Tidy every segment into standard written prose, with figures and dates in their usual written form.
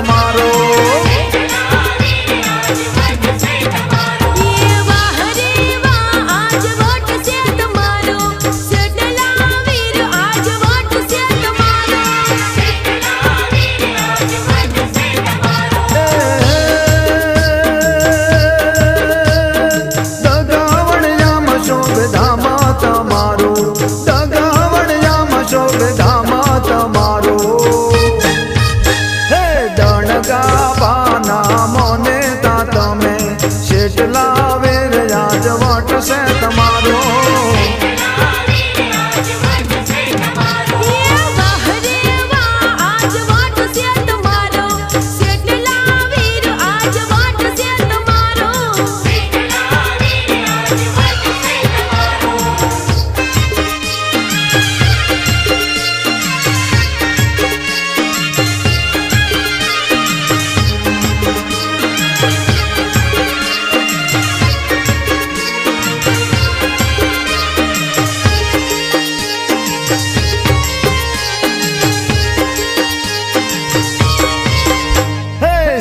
તમારો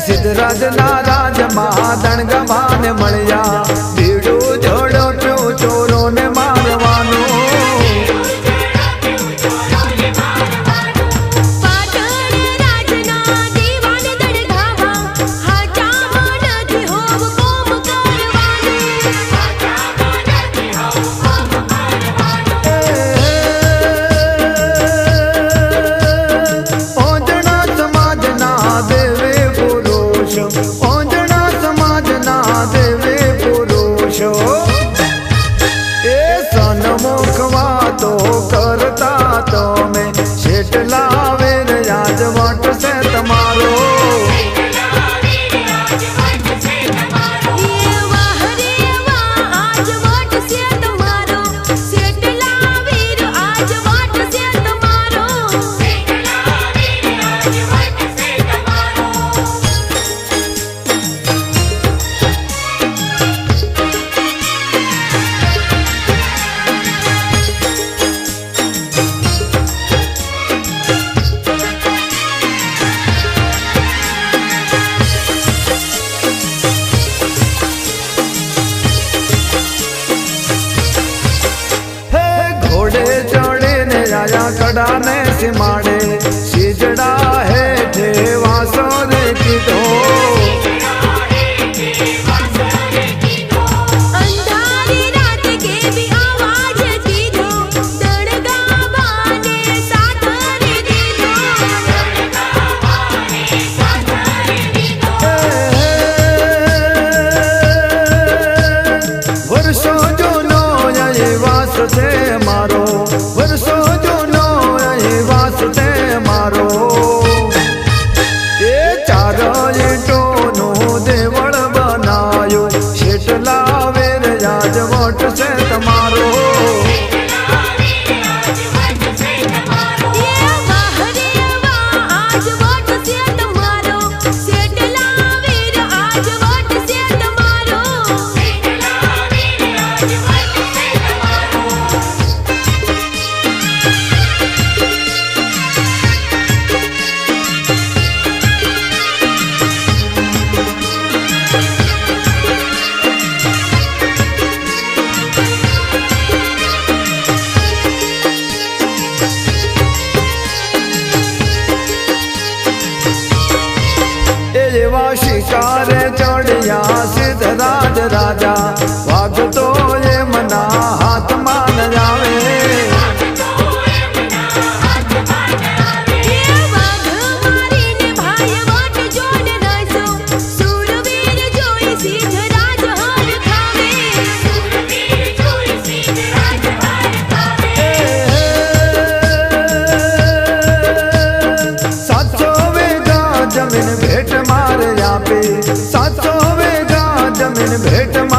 સિદ્ધરાજના રાજમાં દણગમાને મળ્યા ભીડું જોડો પ્યો ચોરોને મારવાનું कड़ाने सिमाड़े सिजड़ा है थे वासोर की दो अंधारी रात के भी आवाज की दो दड़गा बाने साथरे दी दो वर्षों जो नो ये वास से मारो वर्षों जो वासते मारो ये चारो ईटो नो देवड़ बनायो शेटला वेर याज वोट से तमारो शिकारे चढ़िया सिद्धराज राजा वाग तो ये मना हाथ मान जावे जमीन भेट मार